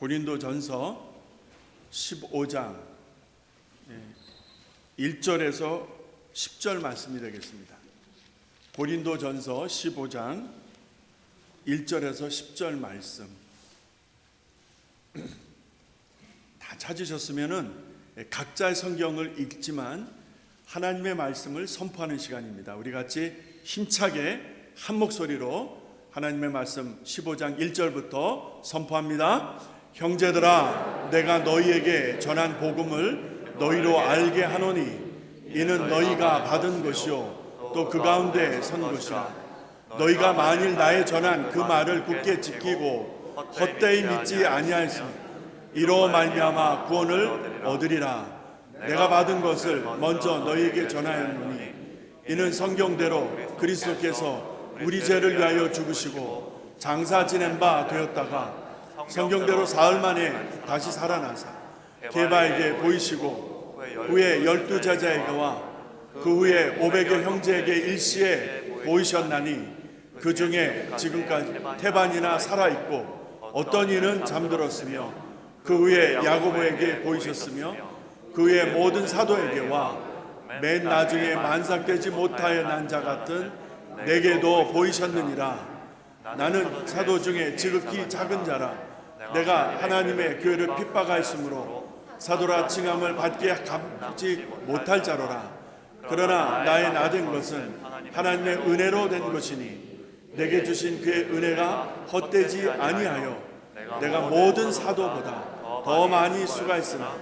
고린도전서 15장 1절에서 10절 말씀이 되겠습니다. 고린도전서 15장 1절에서 10절 말씀. 다 찾으셨으면은 각자의 성경을 읽지만 하나님의 말씀을 선포하는 시간입니다. 우리 같이 힘차게 한 목소리로 하나님의 말씀 15장 1절부터 선포합니다. 형제들아, 내가 너희에게 전한 복음을 너희로 알게 하노니 이는 너희가 받은 것이요 또 그 가운데 선 것이라. 너희가 만일 나의 전한 그 말을 굳게 지키고 헛되이 믿지 아니하였으면 이로 말미암아 구원을 얻으리라. 내가 받은 것을 먼저 너희에게 전하였노니 이는 성경대로 그리스도께서 우리 죄를 위하여 죽으시고 장사 지낸 바 되었다가 성경대로 사흘 만에 다시 살아나사 게바에게 보이시고 후에 12제자에게와 그 후에 500여 형제에게 일시에 보이셨나니 그 중에 지금까지 태반이나 살아있고 어떤 이는 잠들었으며 그 후에 야고보에게 보이셨으며 그 후에 모든 사도에게와 맨 나중에 만삭되지 못하여 난 자 같은 내게도 보이셨느니라. 나는 사도 중에 지극히 작은 자라. 내가 하나님의 교회를 핍박하였으므로 사도라 칭함을 받기에 갚지 못할 자로라. 그러나 나의 나된 것은 하나님의 은혜로 된 것이니 내게 주신 그의 은혜가 헛되지 아니하여 내가 모든 사도보다 더 많이 수고했으나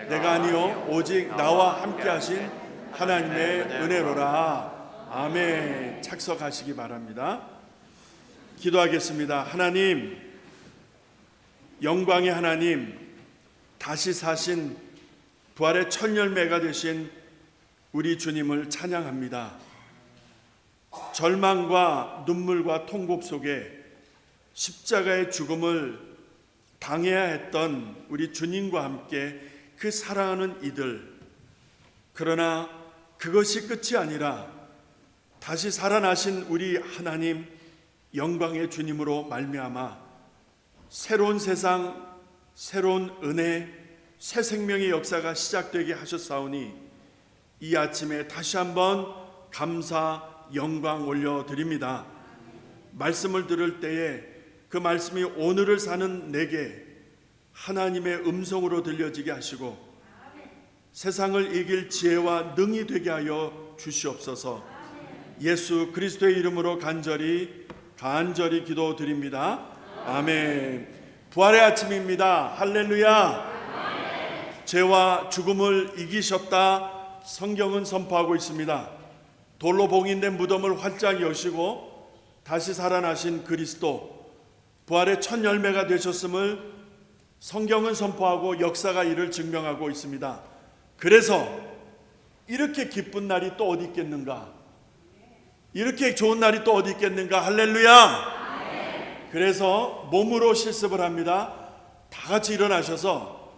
내가 아니요 오직 나와 함께 하신 하나님의 은혜로라. 아멘. 착석하시기 바랍니다. 기도하겠습니다. 하나님, 영광의 하나님, 다시 사신 부활의 첫 열매가 되신 우리 주님을 찬양합니다. 절망과 눈물과 통곡 속에 십자가의 죽음을 당해야 했던 우리 주님과 함께 그 사랑하는 이들, 그러나 그것이 끝이 아니라 다시 살아나신 우리 하나님 영광의 주님으로 말미암아 새로운 세상, 새로운 은혜, 새 생명의 역사가 시작되게 하셨사오니 이 아침에 다시 한번 감사, 영광 올려드립니다. 말씀을 들을 때에 그 말씀이 오늘을 사는 내게 하나님의 음성으로 들려지게 하시고 세상을 이길 지혜와 능히 되게 하여 주시옵소서. 예수 그리스도의 이름으로 간절히 기도드립니다. 아멘. 부활의 아침입니다. 할렐루야. 죄와 죽음을 이기셨다 성경은 선포하고 있습니다. 돌로 봉인된 무덤을 활짝 여시고 다시 살아나신 그리스도, 부활의 첫 열매가 되셨음을 성경은 선포하고 역사가 이를 증명하고 있습니다. 그래서 이렇게 기쁜 날이 또 어디 있겠는가? 이렇게 좋은 날이 또 어디 있겠는가? 할렐루야. 그래서 몸으로 실습을 합니다. 다 같이 일어나셔서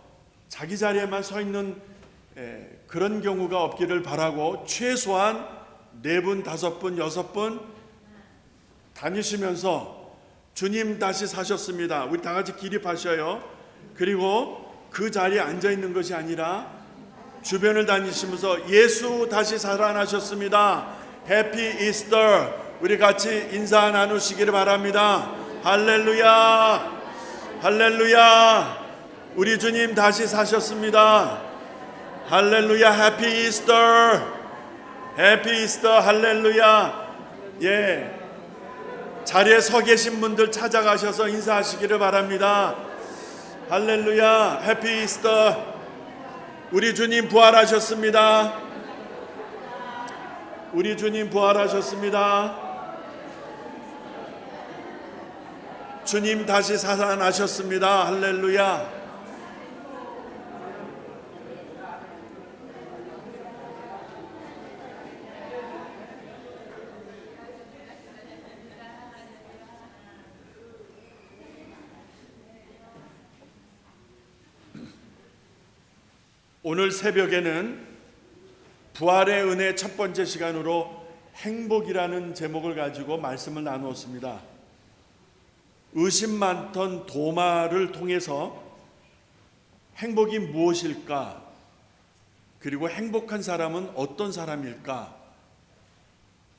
자기 자리에만 서 있는 그런 경우가 없기를 바라고 최소한 4분, 5분, 6분 다니시면서 주님 다시 사셨습니다. 우리 다 같이 기립하셔요. 그리고 그 자리에 앉아 있는 것이 아니라 주변을 다니시면서 예수 다시 살아나셨습니다. 해피 이스터. 우리 같이 인사 나누시기를 바랍니다. 할렐루야. 할렐루야. 우리 주님 다시 사셨습니다. 할렐루야. 해피 이스터. 해피 이스터. 할렐루야. 예. 자리에 서 계신 분들 찾아가셔서 인사하시기를 바랍니다. 할렐루야. 해피 이스터. 우리 주님 부활하셨습니다. 우리 주님 부활하셨습니다. 주님 다시 살아나셨습니다. 할렐루야. 오늘 새벽에는 부활의 은혜 첫 번째 시간으로 행복이라는 제목을 가지고 말씀을 나누었습니다. 의심 많던 도마를 통해서 행복이 무엇일까? 그리고 행복한 사람은 어떤 사람일까?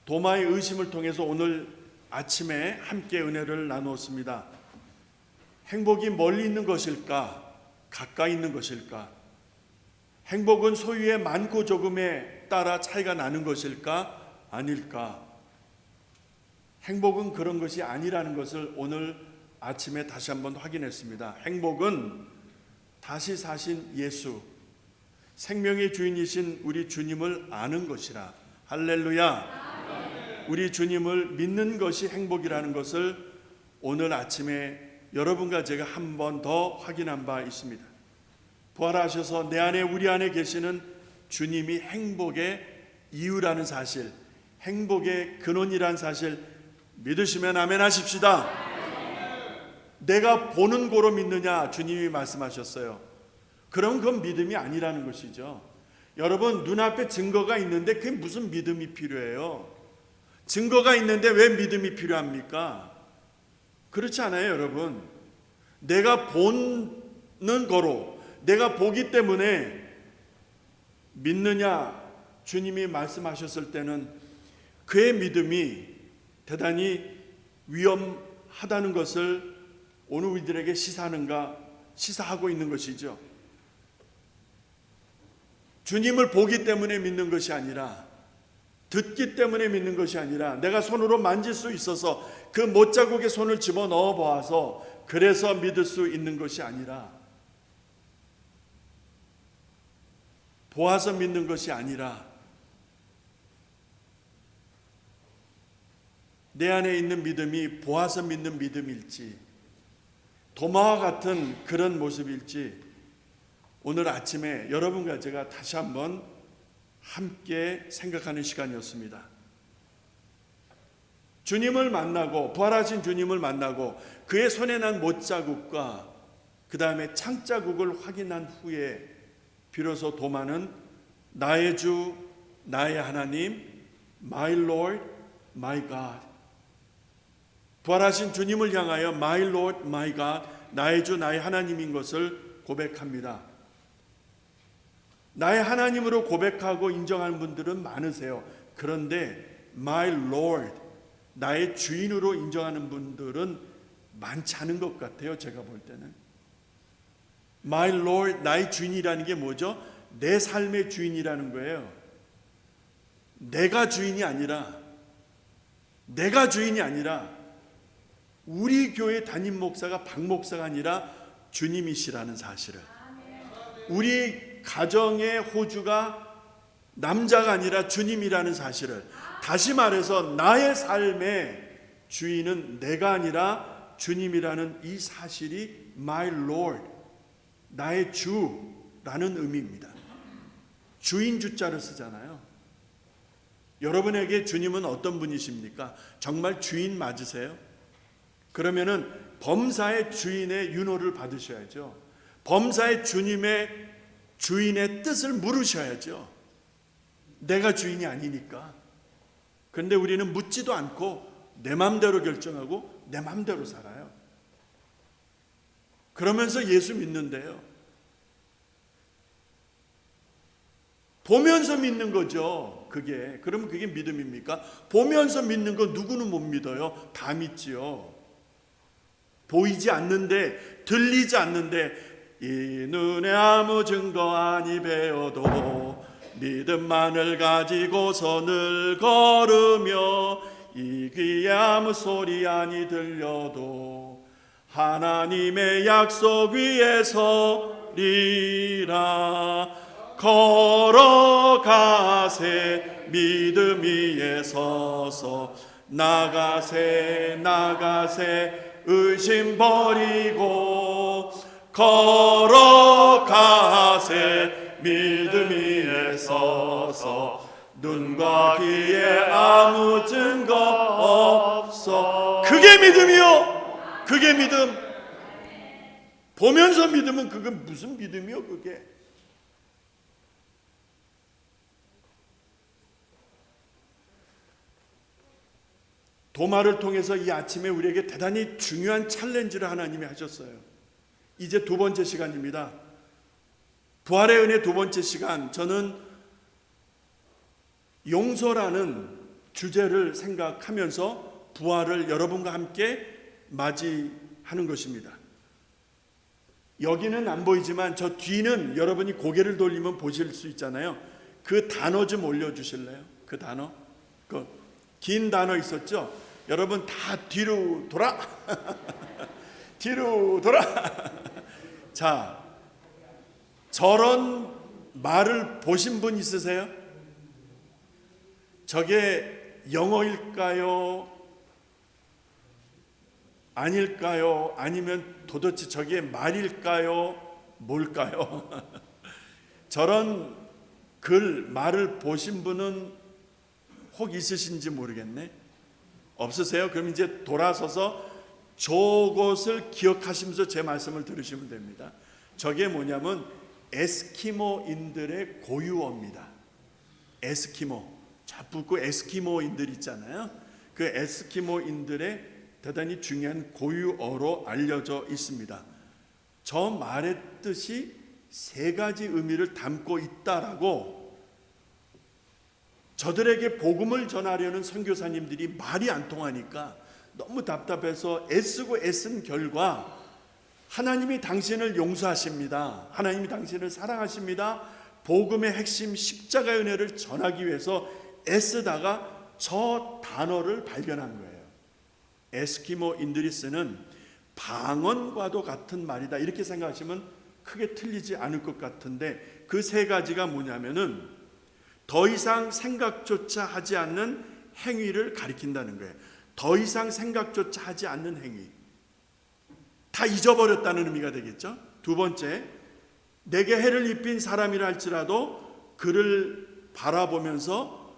도마의 의심을 통해서 오늘 아침에 함께 은혜를 나누었습니다. 행복이 멀리 있는 것일까? 가까이 있는 것일까? 행복은 소유의 많고 적음에 따라 차이가 나는 것일까? 아닐까? 행복은 그런 것이 아니라는 것을 오늘 아침에 다시 한번 확인했습니다. 행복은 다시 사신 예수, 생명의 주인이신 우리 주님을 아는 것이라. 할렐루야. 우리 주님을 믿는 것이 행복이라는 것을 오늘 아침에 여러분과 제가 한 번 더 확인한 바 있습니다. 부활하셔서 내 안에 우리 안에 계시는 주님이 행복의 이유라는 사실, 행복의 근원이라는 사실 믿으시면 아멘 하십시다. 내가 보는 고로 믿느냐 주님이 말씀하셨어요. 그럼 그건 믿음이 아니라는 것이죠. 여러분, 눈앞에 증거가 있는데 그게 무슨 믿음이 필요해요? 증거가 있는데 왜 믿음이 필요합니까? 그렇지 않아요, 여러분. 내가 보는 거로, 내가 보기 때문에 믿느냐 주님이 말씀하셨을 때는 그의 믿음이 대단히 위험하다는 것을 오늘 우리들에게 시사하고 있는 것이죠. 주님을 보기 때문에 믿는 것이 아니라, 듣기 때문에 믿는 것이 아니라, 내가 손으로 만질 수 있어서 그 못자국에 손을 집어넣어 보아서 그래서 믿을 수 있는 것이 아니라, 보아서 믿는 것이 아니라 내 안에 있는 믿음이 보아서 믿는 믿음일지, 도마와 같은 그런 모습일지 오늘 아침에 여러분과 제가 다시 한번 함께 생각하는 시간이었습니다. 주님을 만나고, 부활하신 주님을 만나고 그의 손에 난 못자국과 그 다음에 창자국을 확인한 후에 비로소 도마는 나의 주, 나의 하나님, My Lord, My God, 부활하신 주님을 향하여 My Lord, My God, 나의 주, 나의 하나님인 것을 고백합니다. 나의 하나님으로 고백하고 인정하는 분들은 많으세요. 그런데 My Lord, 나의 주인으로 인정하는 분들은 많지 않은 것 같아요. 제가 볼 때는 My Lord, 나의 주인이라는 게 뭐죠? 내 삶의 주인이라는 거예요. 내가 주인이 아니라 우리 교회 담임 목사가 박 목사가 아니라 주님이시라는 사실을, 우리 가정의 호주가 남자가 아니라 주님이라는 사실을, 다시 말해서 나의 삶의 주인은 내가 아니라 주님이라는 이 사실이 My Lord, 나의 주라는 의미입니다. 주인 주자를 쓰잖아요. 여러분에게 주님은 어떤 분이십니까? 정말 주인 맞으세요? 그러면은 범사의 주인의 윤호를 받으셔야죠. 범사의 주인의 뜻을 물으셔야죠. 내가 주인이 아니니까. 그런데 우리는 묻지도 않고 내 마음대로 결정하고 내 마음대로 살아요. 그러면서 예수 믿는데요. 보면서 믿는 거죠. 그러면 그게 믿음입니까? 보면서 믿는 거 누구는 못 믿어요? 다 믿지요. 보이지 않는데, 들리지 않는데, 이 눈에 아무 증거 아니 배어도 믿음만을 가지고서 늘 걸으며, 이 귀에 아무 소리 아니 들려도 하나님의 약속 위에 서리라. 걸어가세 믿음 위에 서서, 나가세 의심 버리고, 걸어가세 믿음 위에 서서, 눈과 귀에 아무 증거 없어. 그게 믿음이요. 그게 믿음. 보면서 믿으면 그게 무슨 믿음이요? 그게 도마를 통해서 이 아침에 우리에게 대단히 중요한 챌린지를 하나님이 하셨어요. 이제 두 번째 시간입니다. 부활의 은혜 두 번째 시간, 저는 용서라는 주제를 생각하면서 부활을 여러분과 함께 맞이하는 것입니다. 여기는 안 보이지만 저 뒤는 여러분이 고개를 돌리면 보실 수 있잖아요. 그 단어 좀 올려주실래요? 그 단어, 그 긴 단어 있었죠? 여러분 다 뒤로 돌아. 뒤로 돌아. 자, 저런 말을 보신 분 있으세요? 저게 영어일까요? 아닐까요? 아니면 도대체 저게 말일까요? 뭘까요? 저런 말을 보신 분은 혹 있으신지 모르겠네. 없으세요? 그럼 이제 돌아서서 저것을 기억하시면서 제 말씀을 들으시면 됩니다. 저게 뭐냐면 에스키모인들의 고유어입니다. 에스키모, 저 북극 에스키모인들 있잖아요. 그 에스키모인들의 대단히 중요한 고유어로 알려져 있습니다. 저 말의 뜻이 세 가지 의미를 담고 있다라고 저들에게 복음을 전하려는 선교사님들이 말이 안 통하니까 너무 답답해서 애쓰고 애쓴 결과 하나님이 당신을 용서하십니다. 하나님이 당신을 사랑하십니다. 복음의 핵심 십자가의 은혜를 전하기 위해서 애쓰다가 저 단어를 발견한 거예요. 에스키모인들이 쓰는 방언과도 같은 말이다. 이렇게 생각하시면 크게 틀리지 않을 것 같은데 그 세 가지가 뭐냐면은 더 이상 생각조차 하지 않는 행위를 가리킨다는 거예요. 더 이상 생각조차 하지 않는 행위. 다 잊어버렸다는 의미가 되겠죠. 두 번째, 내게 해를 입힌 사람이라 할지라도 그를 바라보면서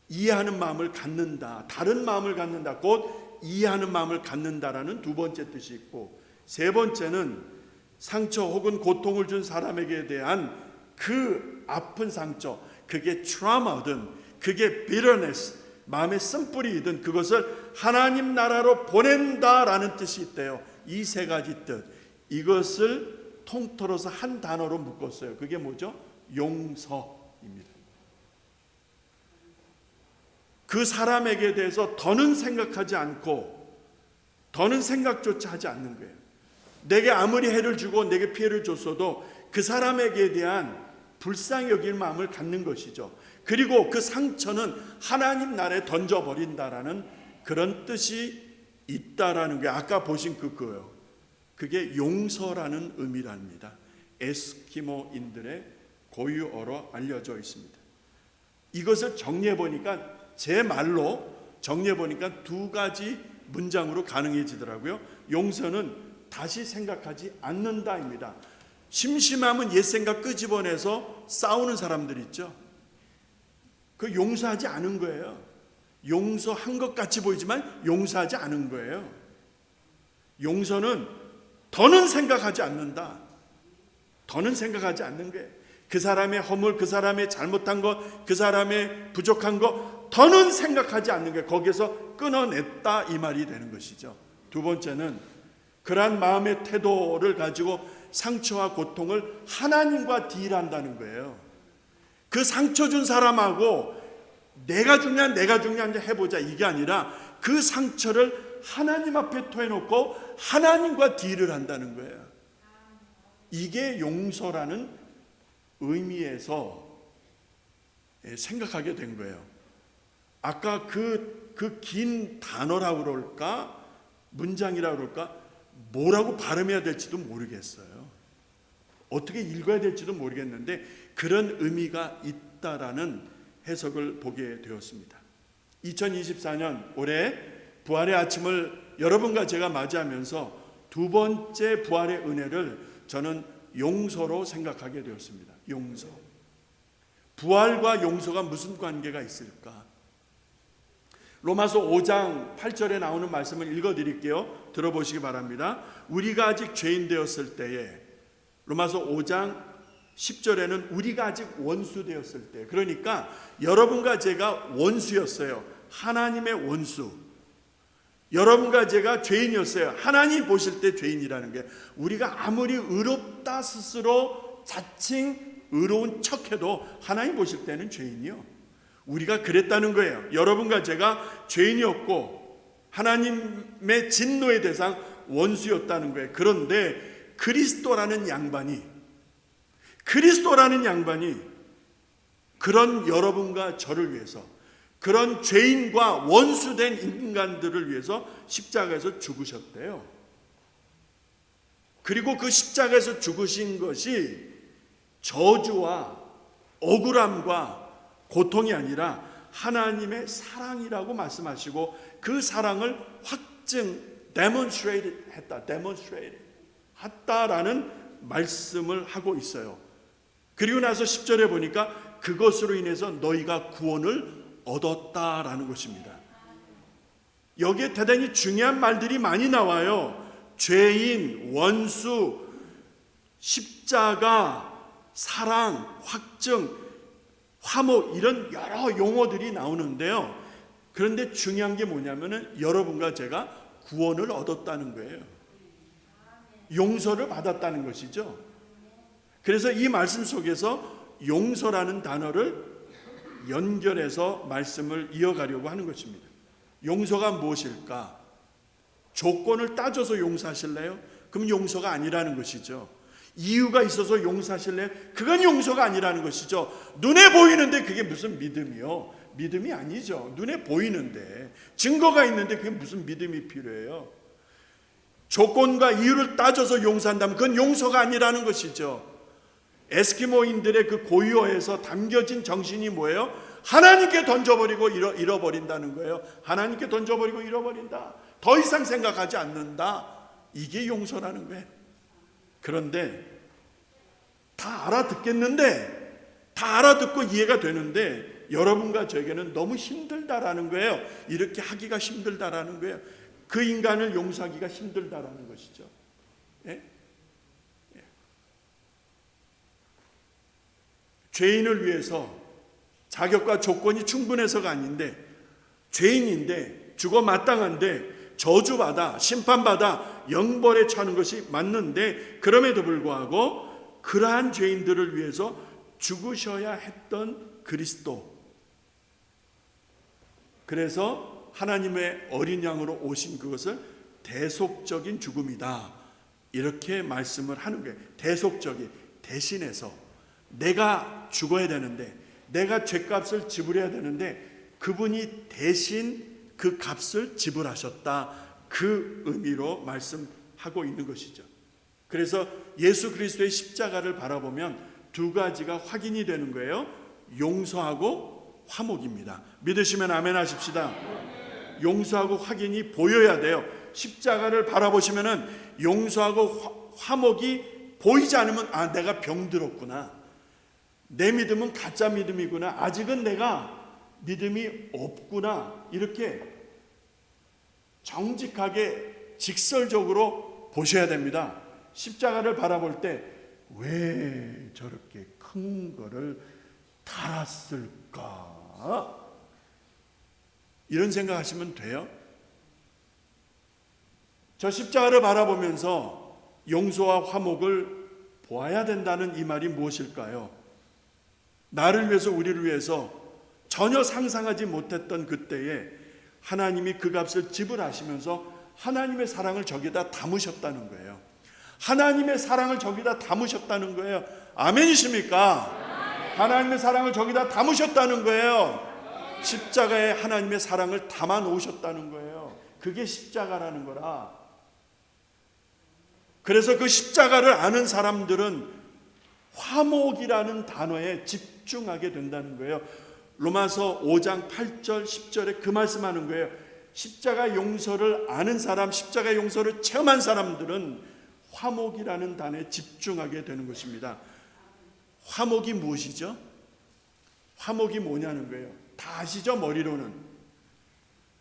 이해하는 마음을 갖는다. 다른 마음을 갖는다. 곧 이해하는 마음을 갖는다라는 두 번째 뜻이 있고, 세 번째는 상처 혹은 고통을 준 사람에게 대한 그 아픈 상처, 그게 트라우마든 그게 bitterness, 마음의 쓴뿌리이든 그것을 하나님 나라로 보낸다라는 뜻이 있대요. 이 세 가지 뜻, 이것을 통틀어서 한 단어로 묶었어요. 그게 뭐죠? 용서입니다. 그 사람에게 대해서 더는 생각하지 않고 더는 생각조차 하지 않는 거예요. 내게 아무리 해를 주고 내게 피해를 줬어도 그 사람에게 대한 불쌍히 여길 마음을 갖는 것이죠. 그리고 그 상처는 하나님 나라에 던져버린다라는 그런 뜻이 있다라는 게 아까 보신 그거예요. 그게 용서라는 의미랍니다. 에스키모인들의 고유어로 알려져 있습니다. 이것을 정리해 보니까 제 말로 정리해 보니까 두 가지 문장으로 가능해지더라고요. 용서는 다시 생각하지 않는다입니다. 심심하면 옛 생각 끄집어내서 싸우는 사람들 있죠. 그 용서하지 않은 거예요. 용서한 것 같이 보이지만 용서하지 않은 거예요. 용서는 더는 생각하지 않는다. 더는 생각하지 않는 거예요. 그 사람의 허물, 그 사람의 잘못한 것, 그 사람의 부족한 것 더는 생각하지 않는 거예요. 거기서 끊어냈다 이 말이 되는 것이죠. 두 번째는 그러한 마음의 태도를 가지고 상처와 고통을 하나님과 딜한다는 거예요. 그 상처 준 사람하고 내가 중요한 해보자 이게 아니라 그 상처를 하나님 앞에 토해놓고 하나님과 딜을 한다는 거예요. 이게 용서라는 의미에서 생각하게 된 거예요. 아까 그 긴 단어라고 그럴까 문장이라고 그럴까 뭐라고 발음해야 될지도 모르겠어요. 어떻게 읽어야 될지도 모르겠는데 그런 의미가 있다라는 해석을 보게 되었습니다. 2024년 올해 부활의 아침을 여러분과 제가 맞이하면서 두 번째 부활의 은혜를 저는 용서로 생각하게 되었습니다. 용서. 부활과 용서가 무슨 관계가 있을까? 로마서 5장 8절에 나오는 말씀을 읽어드릴게요. 들어보시기 바랍니다. 우리가 아직 죄인 되었을 때에, 로마서 5장 10절에는 우리가 아직 원수 되었을 때, 그러니까 여러분과 제가 원수였어요. 하나님의 원수. 여러분과 제가 죄인이었어요. 하나님 보실 때 죄인이라는 게, 우리가 아무리 의롭다 스스로 자칭 의로운 척해도 하나님 보실 때는 죄인이요. 우리가 그랬다는 거예요. 여러분과 제가 죄인이었고 하나님의 진노의 대상, 원수였다는 거예요. 그런데 그리스도라는 양반이 그런 여러분과 저를 위해서, 그런 죄인과 원수된 인간들을 위해서 십자가에서 죽으셨대요. 그리고 그 십자가에서 죽으신 것이 저주와 억울함과 고통이 아니라 하나님의 사랑이라고 말씀하시고, 그 사랑을 demonstrate 했다라는 말씀을 하고 있어요. 그리고 나서 10절에 보니까 그것으로 인해서 너희가 구원을 얻었다라는 것입니다. 여기에 대단히 중요한 말들이 많이 나와요. 죄인, 원수, 십자가, 사랑, 확증, 화목, 이런 여러 용어들이 나오는데요. 그런데 중요한 게 뭐냐면은 여러분과 제가 구원을 얻었다는 거예요. 용서를 받았다는 것이죠. 그래서 이 말씀 속에서 용서라는 단어를 연결해서 말씀을 이어가려고 하는 것입니다. 용서가 무엇일까? 조건을 따져서 용서하실래요? 그럼 용서가 아니라는 것이죠. 이유가 있어서 용서하실래요? 그건 용서가 아니라는 것이죠. 눈에 보이는데 그게 무슨 믿음이요? 믿음이 아니죠. 눈에 보이는데, 증거가 있는데 그게 무슨 믿음이 필요해요? 조건과 이유를 따져서 용서한다면 그건 용서가 아니라는 것이죠. 에스키모인들의 그 고유어에서 담겨진 정신이 뭐예요? 하나님께 던져버리고 잃어버린다는 거예요. 하나님께 던져버리고 잃어버린다. 더 이상 생각하지 않는다. 이게 용서라는 거예요. 그런데 다 알아듣겠는데, 다 알아듣고 이해가 되는데 여러분과 저에게는 너무 힘들다라는 거예요. 이렇게 하기가 힘들다라는 거예요. 그 인간을 용서하기가 힘들다라는 것이죠. 예? 죄인을 위해서 자격과 조건이 충분해서가 아닌데, 죄인인데 죽어 마땅한데 저주받아 심판받아 영벌에 처하는 것이 맞는데, 그럼에도 불구하고 그러한 죄인들을 위해서 죽으셔야 했던 그리스도, 그래서 하나님의 어린 양으로 오신 그것을 대속적인 죽음이다, 이렇게 말씀을 하는 거예요. 대속적인, 대신해서 내가 죽어야 되는데, 내가 죄값을 지불해야 되는데 그분이 대신 그 값을 지불하셨다, 그 의미로 말씀하고 있는 것이죠. 그래서 예수 그리스도의 십자가를 바라보면 두 가지가 확인이 되는 거예요. 용서하고 화목입니다. 믿으시면 아멘 하십시다. 용서하고 확인이 보여야 돼요. 십자가를 바라보시면은 용서하고 화목이 보이지 않으면, 아, 내가 병들었구나, 내 믿음은 가짜 믿음이구나, 아직은 내가 믿음이 없구나, 이렇게 정직하게 직설적으로 보셔야 됩니다. 십자가를 바라볼 때 왜 저렇게 큰 거를 달았을까? 이런 생각하시면 돼요. 저 십자가를 바라보면서 용서와 화목을 보아야 된다는 이 말이 무엇일까요? 나를 위해서, 우리를 위해서 전혀 상상하지 못했던 그때에 하나님이 그 값을 지불하시면서 하나님의 사랑을 저기다 담으셨다는 거예요. 하나님의 사랑을 저기다 담으셨다는 거예요. 아멘이십니까? 하나님의 사랑을 저기다 담으셨다는 거예요. 십자가에 하나님의 사랑을 담아 놓으셨다는 거예요. 그게 십자가라는 거라. 그래서 그 십자가를 아는 사람들은 화목이라는 단어에 집중하게 된다는 거예요. 로마서 5장 8절 10절에 그 말씀하는 거예요. 십자가 용서를 아는 사람, 십자가 용서를 체험한 사람들은 화목이라는 단어에 집중하게 되는 것입니다. 화목이 무엇이죠? 화목이 뭐냐는 거예요. 다 아시죠? 머리로는.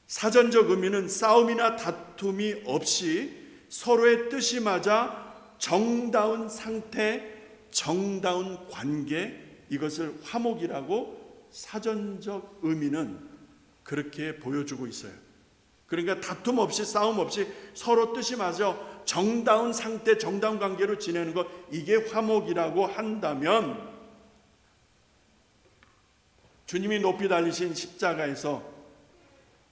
사전적 의미는 싸움이나 다툼이 없이 서로의 뜻이 맞아 정다운 상태, 정다운 관계, 이것을 화목이라고 사전적 의미는 그렇게 보여주고 있어요. 그러니까 다툼 없이 싸움 없이 서로 뜻이 맞아 정다운 상태, 정다운 관계로 지내는 것, 이게 화목이라고 한다면 주님이 높이 달리신 십자가에서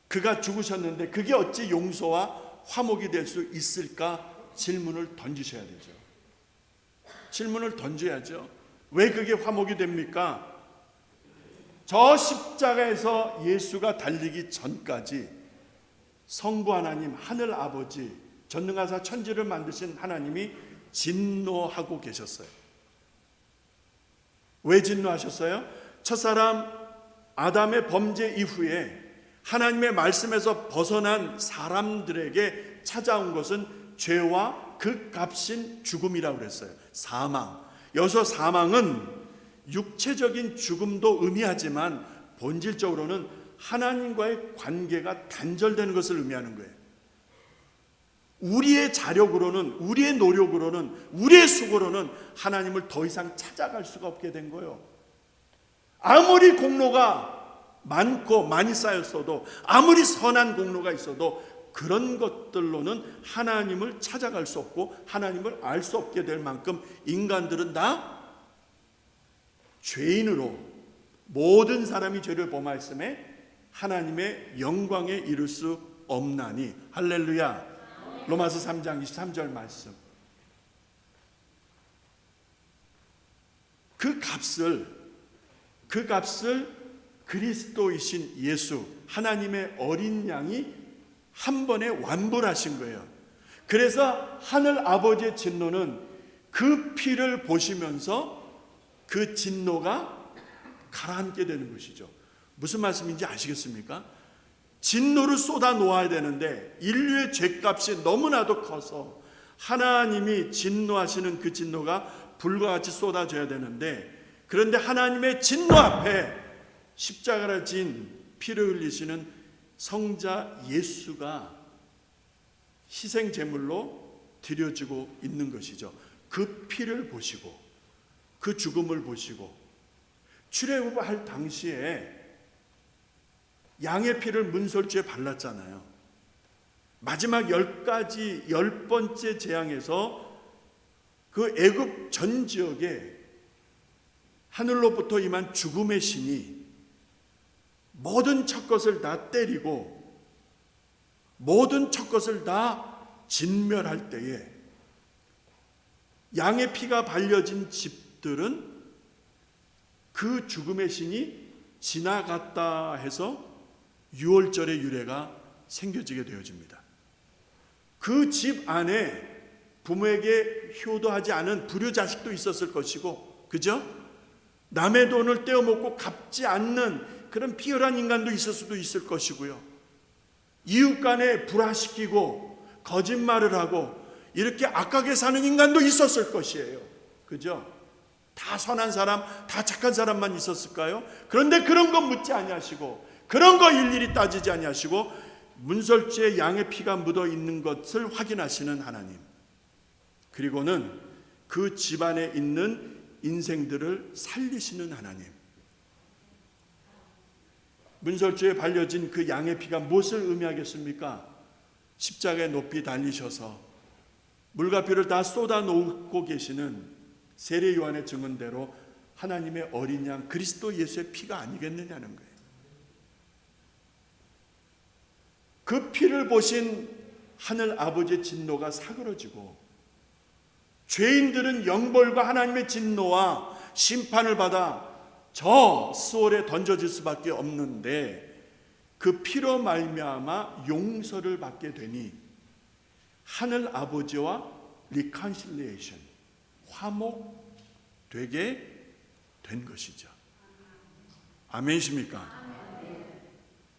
그가 죽으셨는데 그게 어찌 용서와 화목이 될 수 있을까? 질문을 던지셔야 되죠. 질문을 던져야죠. 왜 그게 화목이 됩니까? 저 십자가에서 예수가 달리기 전까지 성부 하나님, 하늘 아버지, 전능하사 천지를 만드신 하나님이 진노하고 계셨어요. 왜 진노하셨어요? 첫사람 아담의 범죄 이후에 하나님의 말씀에서 벗어난 사람들에게 찾아온 것은 죄와 그 값인 죽음이라고 그랬어요. 사망. 여기서 사망은 육체적인 죽음도 의미하지만 본질적으로는 하나님과의 관계가 단절되는 것을 의미하는 거예요. 우리의 자력으로는, 우리의 노력으로는, 우리의 수고로는 하나님을 더 이상 찾아갈 수가 없게 된 거예요. 아무리 공로가 많고 많이 쌓였어도, 아무리 선한 공로가 있어도 그런 것들로는 하나님을 찾아갈 수 없고 하나님을 알 수 없게 될 만큼 인간들은 다 죄인으로, 모든 사람이 죄를 범하였음에 하나님의 영광에 이를 수 없나니. 할렐루야. 로마서 3장 23절 말씀. 그 값을 그리스도이신 예수, 하나님의 어린 양이 한 번에 완불 하신 거예요. 그래서 하늘 아버지의 진노는 그 피를 보시면서 그 진노가 가라앉게 되는 것이죠. 무슨 말씀인지 아시겠습니까? 진노를 쏟아 놓아야 되는데 인류의 죄값이 너무나도 커서 하나님이 진노하시는 그 진노가 불과 같이 쏟아져야 되는데, 그런데 하나님의 진노 앞에 십자가를 진 피를 흘리시는 성자 예수가 희생 제물로 드려지고 있는 것이죠. 그 피를 보시고 그 죽음을 보시고, 출애굽할 당시에 양의 피를 문설주에 발랐잖아요. 마지막 10번째 재앙에서 그 애굽 전 지역에 하늘로부터 임한 죽음의 신이 모든 첫 것을 다 때리고 모든 첫 것을 다 진멸할 때에 양의 피가 발려진 집들은 그 죽음의 신이 지나갔다 해서 유월절의 유래가 생겨지게 되어집니다. 그 집 안에 부모에게 효도하지 않은 불효자식도 있었을 것이고, 그죠? 남의 돈을 떼어먹고 갚지 않는 그런 비열한 인간도 있을 수도 있을 것이고요. 이웃 간에 불화시키고 거짓말을 하고 이렇게 악하게 사는 인간도 있었을 것이에요. 그죠? 다 선한 사람, 다 착한 사람만 있었을까요? 그런데 그런 건 묻지 아니하시고, 그런 거 일일이 따지지 아니하시고, 문설주에 양의 피가 묻어 있는 것을 확인하시는 하나님, 그리고는 그 집안에 있는 인생들을 살리시는 하나님. 문설주에 발려진 그 양의 피가 무엇을 의미하겠습니까? 십자가에 높이 달리셔서 물과 피를 다 쏟아 놓고 계시는 세례 요한의 증언대로 하나님의 어린 양 그리스도 예수의 피가 아니겠느냐는 거예요. 그 피를 보신 하늘 아버지의 진노가 사그러지고 죄인들은 영벌과 하나님의 진노와 심판을 받아 저 수월에 던져질 수밖에 없는데, 그 피로 말미암아 용서를 받게 되니 하늘 아버지와 리컨실리에이션, 화목되게 된 것이죠. 아멘이십니까?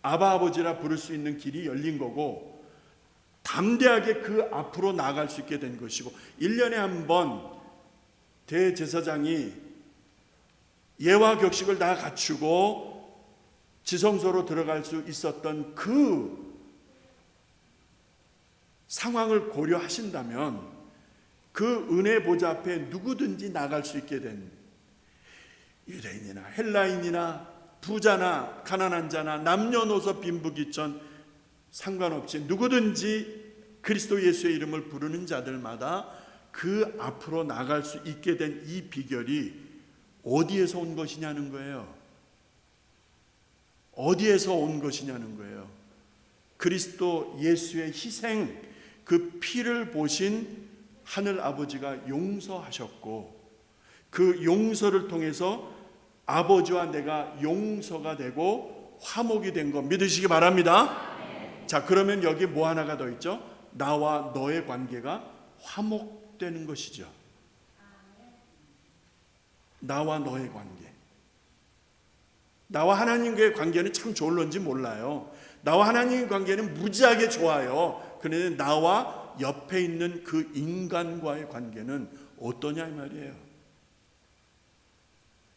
아바 아버지라 부를 수 있는 길이 열린 거고, 담대하게 그 앞으로 나아갈 수 있게 된 것이고, 1년에 한 번 대제사장이 예와 격식을 다 갖추고 지성소로 들어갈 수 있었던 그 상황을 고려하신다면 그 은혜 보좌 앞에 누구든지 나갈 수 있게 된, 유대인이나 헬라인이나 부자나 가난한 자나 남녀노소 빈부귀천 상관없이 누구든지 그리스도 예수의 이름을 부르는 자들마다 그 앞으로 나갈 수 있게 된 이 비결이 어디에서 온 것이냐는 거예요. 어디에서 온 것이냐는 거예요. 그리스도 예수의 희생, 그 피를 보신 하늘 아버지가 용서하셨고, 그 용서를 통해서 아버지와 내가 용서가 되고 화목이 된 거 믿으시기 바랍니다. 자, 그러면 여기 뭐 하나가 더 있죠? 나와 너의 관계가 화목되는 것이죠. 나와 너의 관계. 나와 하나님과의 관계는 참 좋을런지 몰라요. 나와 하나님의 관계는 무지하게 좋아요. 그런데 나와 옆에 있는 그 인간과의 관계는 어떠냐 이 말이에요.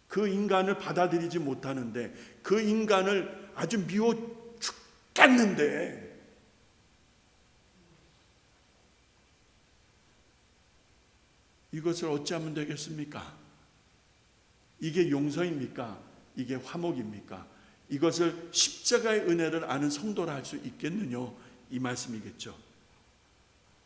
그 인간을 받아들이지 못하는데, 그 인간을 아주 미워 죽겠는데, 이것을 어찌하면 되겠습니까? 이게 용서입니까? 이게 화목입니까? 이것을 십자가의 은혜를 아는 성도라 할 수 있겠느냐, 이 말씀이겠죠.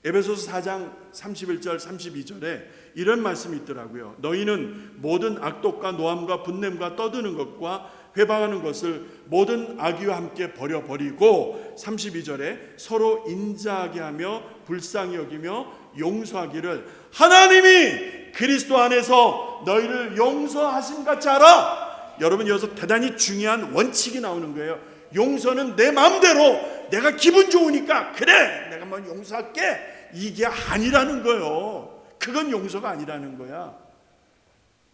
에베소서 4장 31절 32절에 이런 말씀이 있더라고요. 너희는 모든 악독과 노함과 분냄과 떠드는 것과 회방하는 것을 모든 악의와 함께 버려버리고, 32절에 서로 인자하게 하며 불쌍히 여기며 용서하기를 하나님이 그리스도 안에서 너희를 용서하신 같이 하라. 여러분, 여기서 대단히 중요한 원칙이 나오는 거예요. 용서는 내 마음대로 내가 기분 좋으니까 그래 내가 뭐 용서할게, 이게 아니라는 거예요. 그건 용서가 아니라는 거야.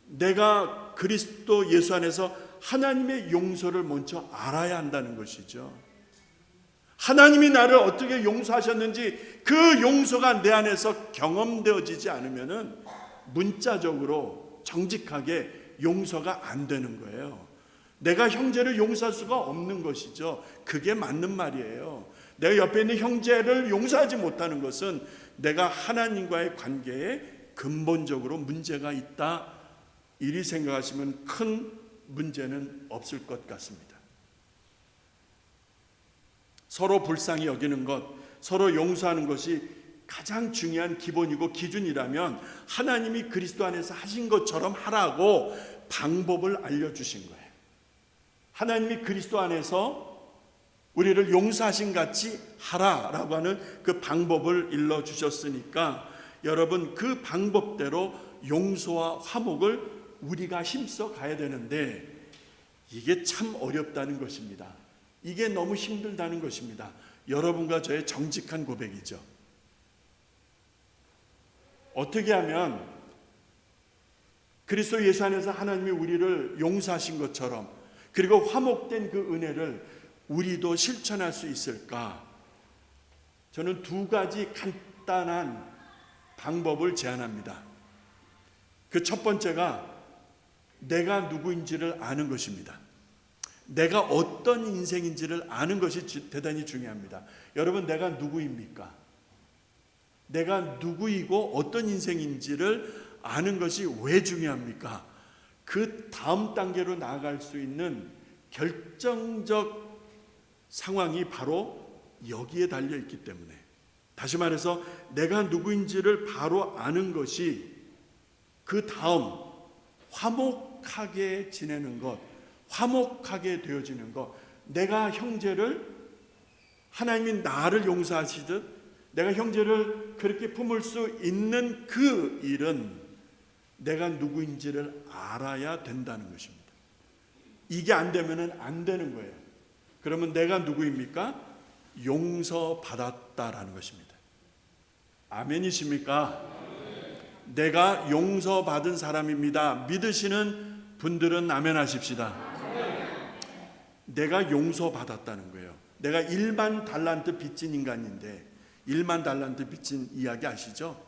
내가 그리스도 예수 안에서 하나님의 용서를 먼저 알아야 한다는 것이죠. 하나님이 나를 어떻게 용서하셨는지 그 용서가 내 안에서 경험되어지지 않으면은 문자적으로 정직하게 용서가 안 되는 거예요. 내가 형제를 용서할 수가 없는 것이죠. 그게 맞는 말이에요. 내가 옆에 있는 형제를 용서하지 못하는 것은 내가 하나님과의 관계에 근본적으로 문제가 있다, 이리 생각하시면 큰 문제는 없을 것 같습니다. 서로 불쌍히 여기는 것, 서로 용서하는 것이 가장 중요한 기본이고 기준이라면 하나님이 그리스도 안에서 하신 것처럼 하라고 방법을 알려주신 거예요. 하나님이 그리스도 안에서 우리를 용서하신 같이 하라라고 하는 그 방법을 일러주셨으니까 여러분, 그 방법대로 용서와 화목을 우리가 힘써 가야 되는데 이게 참 어렵다는 것입니다. 이게 너무 힘들다는 것입니다. 여러분과 저의 정직한 고백이죠. 어떻게 하면 그리스도 예수 안에서 하나님이 우리를 용서하신 것처럼, 그리고 화목된 그 은혜를 우리도 실천할 수 있을까? 저는 두 가지 간단한 방법을 제안합니다. 그 첫 번째가 내가 누구인지를 아는 것입니다. 내가 어떤 인생인지를 아는 것이 대단히 중요합니다. 여러분, 내가 누구입니까? 내가 누구이고 어떤 인생인지를 아는 것이 왜 중요합니까? 그 다음 단계로 나아갈 수 있는 결정적 상황이 바로 여기에 달려 있기 때문에, 다시 말해서 내가 누구인지를 바로 아는 것이 그 다음 화목하게 지내는 것, 화목하게 되어지는 것, 내가 형제를 하나님이 나를 용서하시듯 내가 형제를 그렇게 품을 수 있는 그 일은 내가 누구인지를 알아야 된다는 것입니다. 이게 안 되면 안 되는 거예요. 그러면 내가 누구입니까? 용서받았다라는 것입니다. 아멘이십니까? 내가 용서받은 사람입니다. 믿으시는 분들은 아멘 하십시다. 내가 용서받았다는 거예요. 내가 1만 달란트 빚진 인간인데, 1만 달란트 빚진 이야기 아시죠?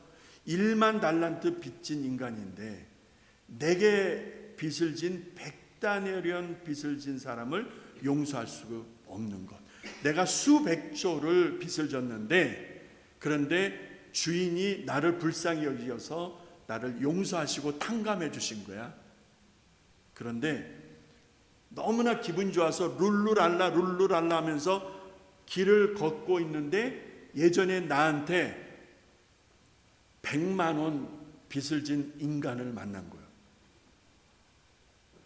1만 달란트 빚진 인간인데 내게 빚을 진 100다네리온 빚을 진 사람을 용서할 수가 없는 것. 내가 수백조를 빚을 졌는데, 그런데 주인이 나를 불쌍히 여기셔서 나를 용서하시고 탕감해 주신 거야. 그런데 너무나 기분 좋아서 룰루랄라 룰루랄라 하면서 길을 걷고 있는데 예전에 나한테 100만 원 빚을 진 인간을 만난 거예요.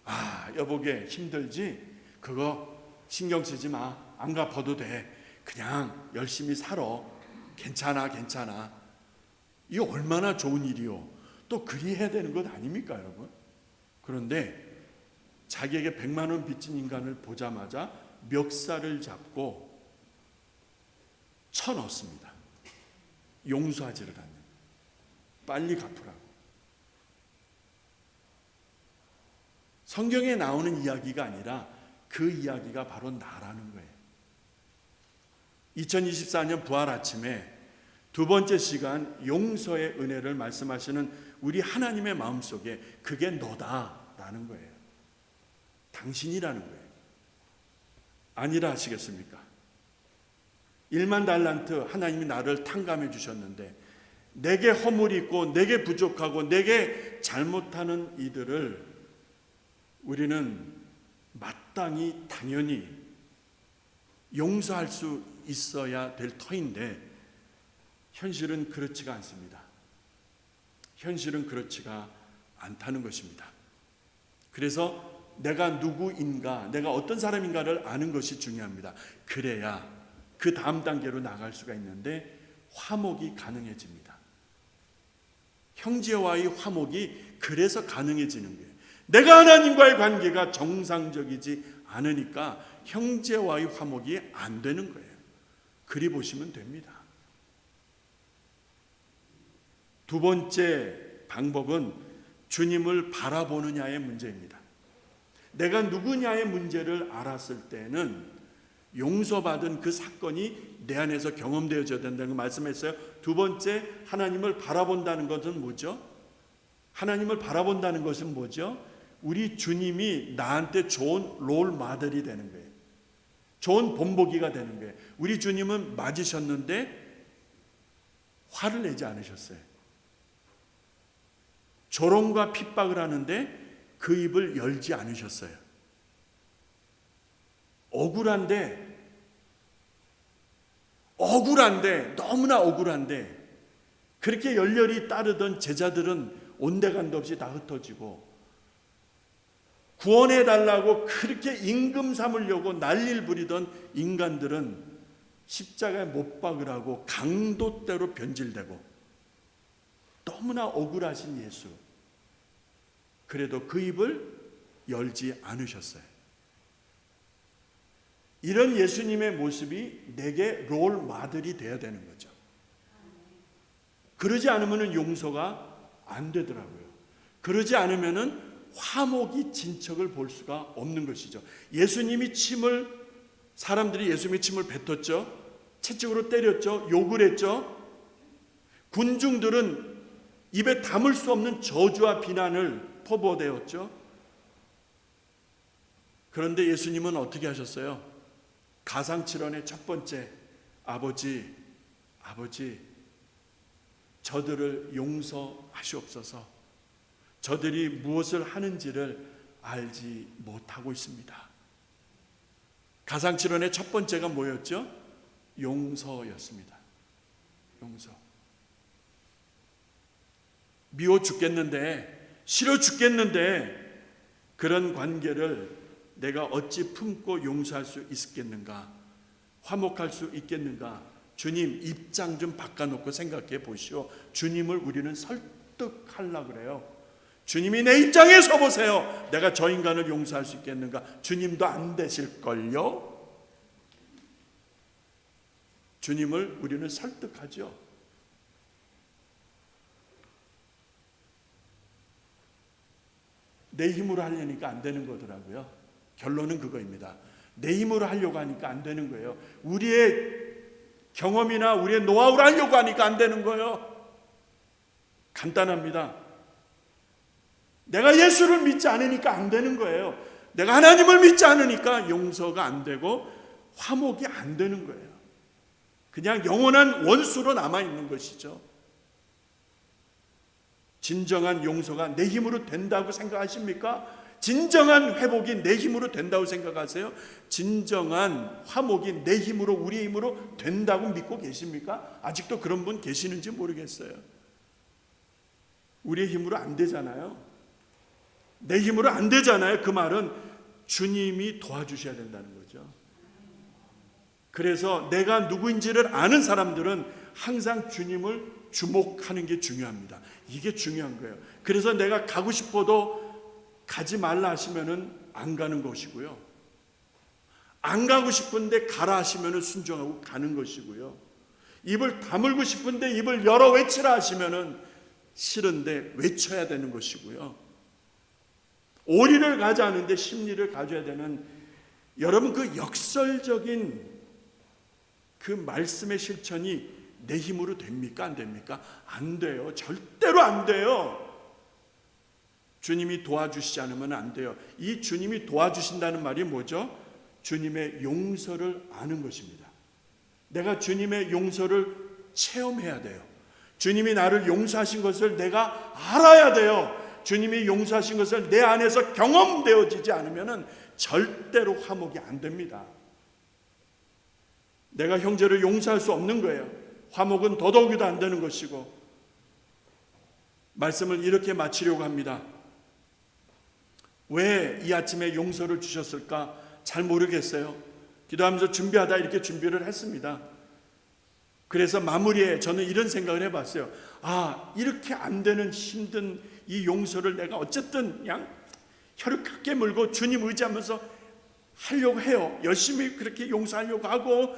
아, 여보게 힘들지? 그거 신경 쓰지 마. 안 갚아도 돼. 그냥 열심히 살아. 괜찮아. 이게 얼마나 좋은 일이요. 또 그리 해야 되는 것 아닙니까, 여러분? 그런데 자기에게 100만 원 빚진 인간을 보자마자 멱살을 잡고 쳐넣습니다. 용서하지를 않는. 빨리 갚으라고. 성경에 나오는 이야기가 아니라 그 이야기가 바로 나라는 거예요. 2024년 부활 아침에 두 번째 시간 용서의 은혜를 말씀하시는 우리 하나님의 마음속에 그게 너다라는 거예요. 당신이라는 거예요. 아니라 하시겠습니까? 1만 달란트 하나님이 나를 탕감해 주셨는데 내게 허물이 있고 내게 부족하고 내게 잘못하는 이들을 우리는 마땅히 당연히 용서할 수 있어야 될 터인데 현실은 그렇지가 않습니다. 현실은 그렇지가 않다는 것입니다. 그래서 내가 누구인가, 내가 어떤 사람인가를 아는 것이 중요합니다. 그래야 그 다음 단계로 나갈 수가 있는데 화목이 가능해집니다. 형제와의 화목이 그래서 가능해지는 거예요. 내가 하나님과의 관계가 정상적이지 않으니까 형제와의 화목이 안 되는 거예요. 그리 보시면 됩니다. 두 번째 방법은 주님을 바라보느냐의 문제입니다. 내가 누구냐의 문제를 알았을 때는 용서받은 그 사건이 내 안에서 경험되어져야 된다는 걸 말씀했어요. 두 번째, 하나님을 바라본다는 것은 뭐죠? 하나님을 바라본다는 것은 뭐죠? 우리 주님이 나한테 좋은 롤 모델이 되는 거예요. 좋은 본보기가 되는 거예요. 우리 주님은 맞으셨는데 화를 내지 않으셨어요. 조롱과 핍박을 하는데 그 입을 열지 않으셨어요. 억울한데 너무나 억울한데 그렇게 열렬히 따르던 제자들은 온데간데 없이 다 흩어지고 구원해달라고 그렇게 임금 삼으려고 난리를 부리던 인간들은 십자가에 못 박으라고 강도대로 변질되고 너무나 억울하신 예수, 그래도 그 입을 열지 않으셨어요. 이런 예수님의 모습이 내게 롤 모델이 되어야 되는 거죠. 그러지 않으면 용서가 안 되더라고요. 그러지 않으면 화목이 진척을 볼 수가 없는 것이죠. 사람들이 예수님의 침을 뱉었죠. 채찍으로 때렸죠. 욕을 했죠. 군중들은 입에 담을 수 없는 저주와 비난을 퍼부어대었죠. 그런데 예수님은 어떻게 하셨어요? 가상칠언의 첫 번째, 아버지 저들을 용서하시옵소서. 저들이 무엇을 하는지를 알지 못하고 있습니다. 가상칠언의 첫 번째가 뭐였죠? 용서였습니다. 용서. 미워 죽겠는데, 싫어 죽겠는데 그런 관계를 내가 어찌 품고 용서할 수 있겠는가? 화목할 수 있겠는가? 주님 입장 좀 바꿔놓고 생각해 보시오. 주님을 우리는 설득하려고 그래요. 주님이 내 입장에 서보세요. 내가 저 인간을 용서할 수 있겠는가? 주님도 안 되실걸요? 주님을 우리는 설득하죠. 내 힘으로 하려니까 안 되는 거더라고요. 결론은 그거입니다. 내 힘으로 하려고 하니까 안 되는 거예요. 우리의 경험이나 우리의 노하우로 하려고 하니까 안 되는 거예요. 간단합니다. 내가 예수를 믿지 않으니까 안 되는 거예요. 내가 하나님을 믿지 않으니까 용서가 안 되고 화목이 안 되는 거예요. 그냥 영원한 원수로 남아있는 것이죠. 진정한 용서가 내 힘으로 된다고 생각하십니까? 진정한 회복이 내 힘으로 된다고 생각하세요? 진정한 화목이 내 힘으로, 우리의 힘으로 된다고 믿고 계십니까? 아직도 그런 분 계시는지 모르겠어요. 우리의 힘으로 안 되잖아요. 내 힘으로 안 되잖아요. 그 말은 주님이 도와주셔야 된다는 거죠. 그래서 내가 누구인지를 아는 사람들은 항상 주님을 주목하는 게 중요합니다. 이게 중요한 거예요. 그래서 내가 가고 싶어도 가지 말라 하시면은 안 가는 것이고요. 안 가고 싶은데 가라 하시면은 순종하고 가는 것이고요. 입을 다물고 싶은데 입을 열어 외치라 하시면은 싫은데 외쳐야 되는 것이고요. 오리를 가지 않은데 심리를 가져야 되는, 여러분 그 역설적인 그 말씀의 실천이 내 힘으로 됩니까? 안 됩니까? 안 돼요. 절대로 안 돼요. 주님이 도와주시지 않으면 안 돼요. 이 주님이 도와주신다는 말이 뭐죠? 주님의 용서를 아는 것입니다. 내가 주님의 용서를 체험해야 돼요. 주님이 나를 용서하신 것을 내가 알아야 돼요. 주님이 용서하신 것을 내 안에서 경험되어지지 않으면 절대로 화목이 안 됩니다. 내가 형제를 용서할 수 없는 거예요. 화목은 더더욱이도 안 되는 것이고, 말씀을 이렇게 마치려고 합니다. 왜 이 아침에 용서를 주셨을까 잘 모르겠어요. 기도하면서 준비하다 이렇게 준비를 했습니다. 그래서 마무리에 저는 이런 생각을 해봤어요. 이렇게 안 되는 힘든 이 용서를 내가 어쨌든 그냥 혀를 크게 물고 주님 의지하면서 하려고 해요. 열심히 그렇게 용서하려고 하고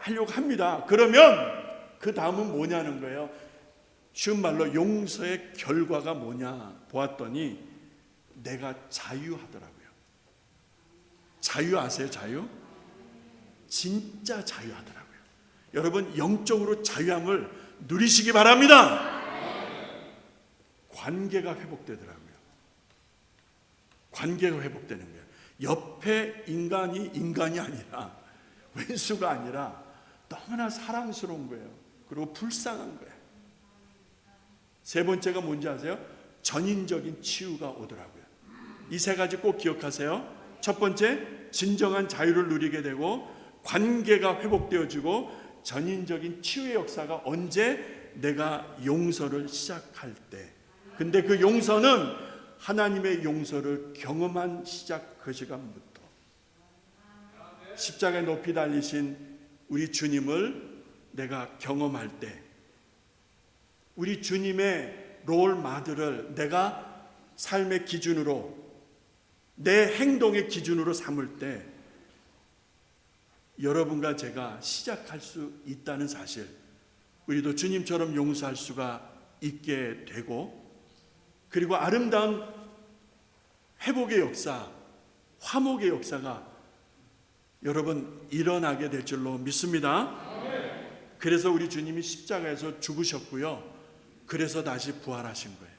하려고 합니다. 그러면 그 다음은 뭐냐는 거예요. 쉬운 말로 용서의 결과가 뭐냐 보았더니 내가 자유하더라고요. 자유 아세요? 자유? 진짜 자유하더라고요. 여러분 영적으로 자유함을 누리시기 바랍니다. 관계가 회복되더라고요. 관계가 회복되는 거예요. 옆에 인간이 아니라, 왼수가 아니라 너무나 사랑스러운 거예요. 그리고 불쌍한 거예요. 세 번째가 뭔지 아세요? 전인적인 치유가 오더라고요. 이 세 가지 꼭 기억하세요. 첫 번째, 진정한 자유를 누리게 되고 관계가 회복되어지고 전인적인 치유의 역사가 언제? 내가 용서를 시작할 때. 근데 그 용서는 하나님의 용서를 경험한 시작 그 시간부터 십자가에 높이 달리신 우리 주님을 내가 경험할 때, 우리 주님의 롤 마들을 내가 삶의 기준으로, 내 행동의 기준으로 삼을 때 여러분과 제가 시작할 수 있다는 사실, 우리도 주님처럼 용서할 수가 있게 되고, 그리고 아름다운 회복의 역사, 화목의 역사가 여러분 일어나게 될 줄로 믿습니다. 그래서 우리 주님이 십자가에서 죽으셨고요. 그래서 다시 부활하신 거예요.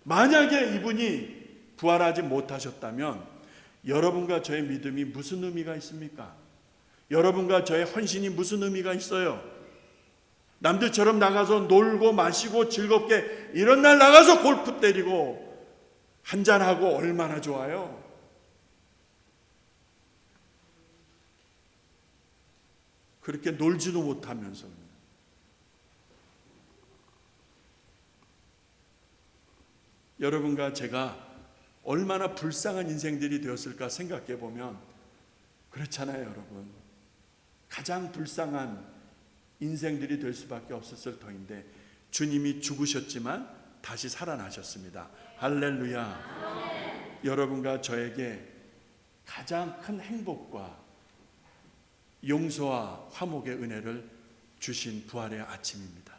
만약에 이분이 부활하지 못하셨다면 여러분과 저의 믿음이 무슨 의미가 있습니까? 여러분과 저의 헌신이 무슨 의미가 있어요? 남들처럼 나가서 놀고 마시고 즐겁게 이런 날 나가서 골프 때리고 한잔하고 얼마나 좋아요? 그렇게 놀지도 못하면서. 여러분과 제가 얼마나 불쌍한 인생들이 되었을까 생각해 보면 그렇잖아요, 여러분. 가장 불쌍한 인생들이 될 수밖에 없었을 터인데 주님이 죽으셨지만 다시 살아나셨습니다. 할렐루야. 여러분과 저에게 가장 큰 행복과 용서와 화목의 은혜를 주신 부활의 아침입니다.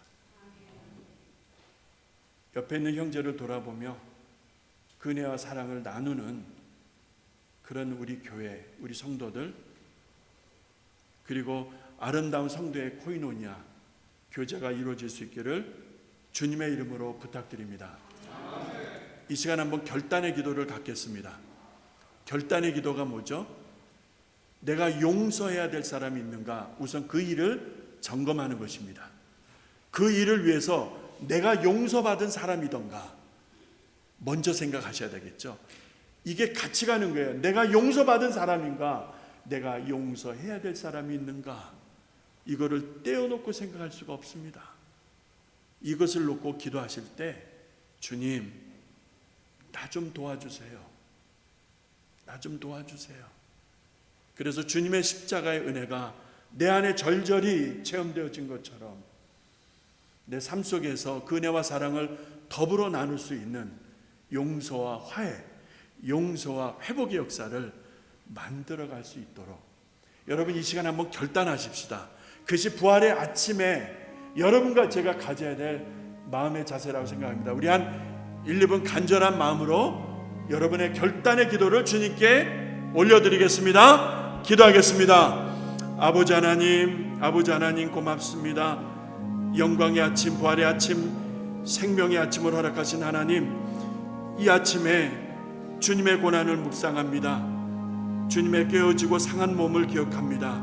옆에 있는 형제를 돌아보며 그 은혜와 사랑을 나누는 그런 우리 교회, 우리 성도들, 그리고 아름다운 성도의 코이노니아 교제가 이루어질 수 있기를 주님의 이름으로 부탁드립니다. 이 시간 한번 결단의 기도를 갖겠습니다. 결단의 기도가 뭐죠? 내가 용서해야 될 사람이 있는가? 우선 그 일을 점검하는 것입니다. 그 일을 위해서 내가 용서받은 사람이던가, 먼저 생각하셔야 되겠죠. 이게 같이 가는 거예요. 내가 용서받은 사람인가? 내가 용서해야 될 사람이 있는가? 이거를 떼어놓고 생각할 수가 없습니다. 이것을 놓고 기도하실 때 주님, 나 좀 도와주세요. 나 좀 도와주세요. 그래서 주님의 십자가의 은혜가 내 안에 절절히 체험되어진 것처럼 내 삶 속에서 그 은혜와 사랑을 더불어 나눌 수 있는 용서와 화해, 용서와 회복의 역사를 만들어갈 수 있도록 여러분 이 시간 한번 결단하십시다. 그것이 부활의 아침에 여러분과 제가 가져야 될 마음의 자세라고 생각합니다. 우리 한 1, 2분 간절한 마음으로 여러분의 결단의 기도를 주님께 올려드리겠습니다. 기도하겠습니다. 아버지 하나님 고맙습니다. 영광의 아침, 부활의 아침, 생명의 아침을 허락하신 하나님, 이 아침에 주님의 고난을 묵상합니다. 주님의 깨어지고 상한 몸을 기억합니다.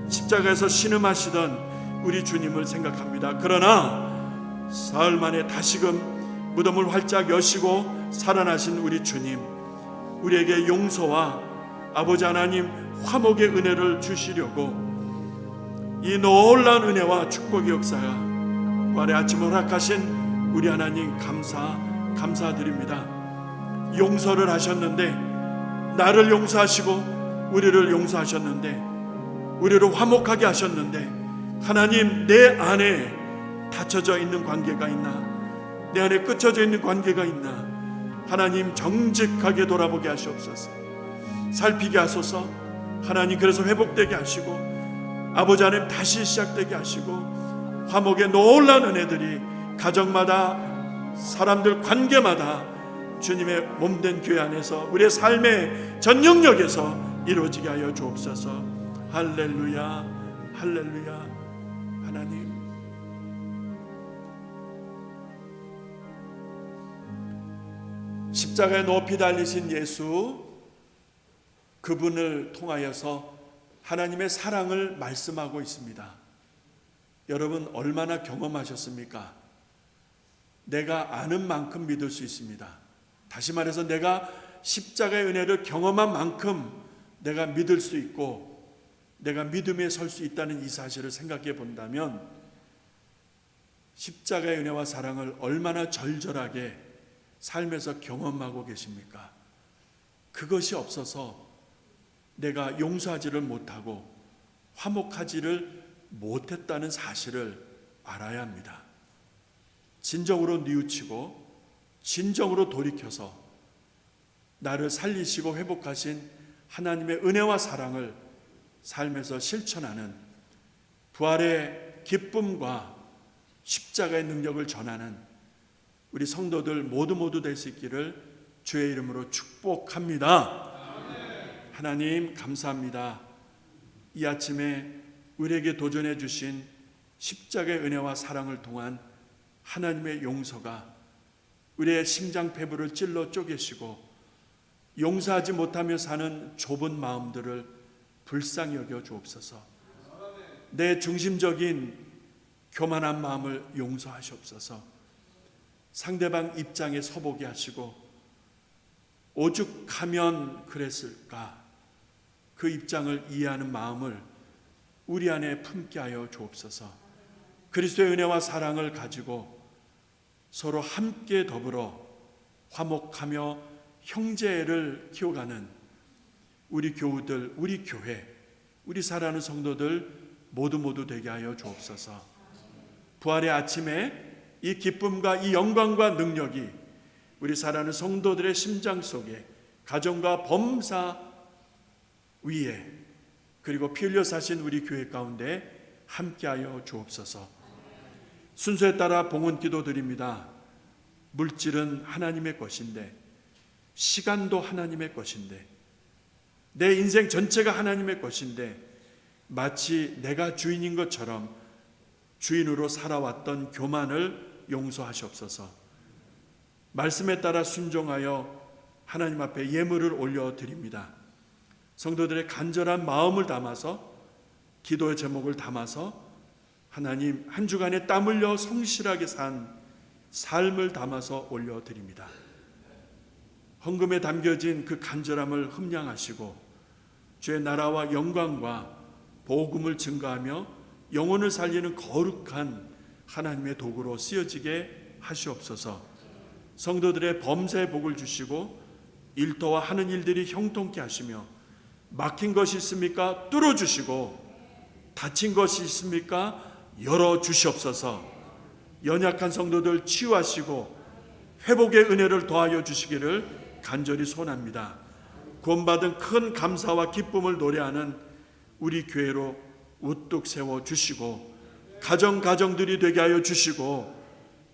십자가에서 신음하시던 우리 주님을 생각합니다. 그러나 사흘 만에 다시금 무덤을 활짝 여시고 살아나신 우리 주님, 우리에게 용서와 아버지 하나님 화목의 은혜를 주시려고 이 놀라운 은혜와 축복의 역사가 부활의 아침을 허락하신 우리 하나님 감사드립니다. 용서를 하셨는데, 나를 용서하시고 우리를 용서하셨는데, 우리를 화목하게 하셨는데, 하나님 내 안에 닫혀져 있는 관계가 있나, 내 안에 끝쳐져 있는 관계가 있나, 하나님 정직하게 돌아보게 하시옵소서. 살피게 하소서. 하나님 그래서 회복되게 하시고 아버지 하나님 다시 시작되게 하시고 화목의 놀라운 은혜들이 가정마다 사람들 관계마다 주님의 몸된 교회 안에서 우리의 삶의 전 영역에서 이루어지게 하여 주옵소서. 할렐루야, 할렐루야. 하나님, 십자가에 높이 달리신 예수, 그분을 통하여서 하나님의 사랑을 말씀하고 있습니다. 여러분 얼마나 경험하셨습니까? 내가 아는 만큼 믿을 수 있습니다. 다시 말해서 내가 십자가의 은혜를 경험한 만큼 내가 믿을 수 있고 내가 믿음에 설 수 있다는 이 사실을 생각해 본다면 십자가의 은혜와 사랑을 얼마나 절절하게 삶에서 경험하고 계십니까? 그것이 없어서 내가 용서하지를 못하고 화목하지를 못했다는 사실을 알아야 합니다. 진정으로 뉘우치고 진정으로 돌이켜서 나를 살리시고 회복하신 하나님의 은혜와 사랑을 삶에서 실천하는 부활의 기쁨과 십자가의 능력을 전하는 우리 성도들 모두 될 수 있기를 주의 이름으로 축복합니다. 하나님 감사합니다. 이 아침에 우리에게 도전해 주신 십자가의 은혜와 사랑을 통한 하나님의 용서가 우리의 심장폐부를 찔러 쪼개시고 용서하지 못하며 사는 좁은 마음들을 불쌍히 여겨 주옵소서. 내 중심적인 교만한 마음을 용서하시옵소서. 상대방 입장에 서보게 하시고 오죽하면 그랬을까, 그 입장을 이해하는 마음을 우리 안에 품게 하여 주옵소서. 그리스도의 은혜와 사랑을 가지고 서로 함께 더불어 화목하며 형제를 키워가는 우리 교우들, 우리 교회, 우리 사랑하는 성도들 모두 되게 하여 주옵소서. 부활의 아침에 이 기쁨과 이 영광과 능력이 우리 사랑하는 성도들의 심장 속에, 가정과 범사 위에, 그리고 피 흘려 사신 우리 교회 가운데 함께하여 주옵소서. 순서에 따라 봉헌 기도드립니다. 물질은 하나님의 것인데, 시간도 하나님의 것인데, 내 인생 전체가 하나님의 것인데, 마치 내가 주인인 것처럼 주인으로 살아왔던 교만을 용서하시옵소서. 말씀에 따라 순종하여 하나님 앞에 예물을 올려드립니다. 성도들의 간절한 마음을 담아서, 기도의 제목을 담아서 하나님 한 주간에 땀 흘려 성실하게 산 삶을 담아서 올려드립니다. 헌금에 담겨진 그 간절함을 흠량하시고 주의 나라와 영광과 복음을 증거하며 영혼을 살리는 거룩한 하나님의 도구로 쓰여지게 하시옵소서. 성도들의 범사에 복을 주시고 일터와 하는 일들이 형통케 하시며 막힌 것이 있습니까? 뚫어주시고 닫힌 것이 있습니까? 열어주시옵소서. 연약한 성도들 치유하시고 회복의 은혜를 더하여 주시기를 간절히 소원합니다. 구원받은 큰 감사와 기쁨을 노래하는 우리 교회로 우뚝 세워주시고 가정들이 되게 하여 주시고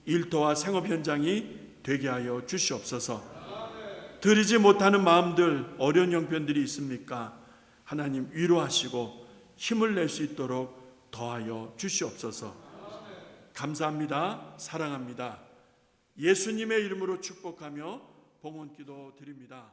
일터와 생업 현장이 되게 하여 주시옵소서. 드리지 못하는 마음들, 어려운 형편들이 있습니까? 하나님 위로하시고 힘을 낼 수 있도록 더하여 주시옵소서. 감사합니다. 사랑합니다. 예수님의 이름으로 축복하며 봉헌기도 드립니다.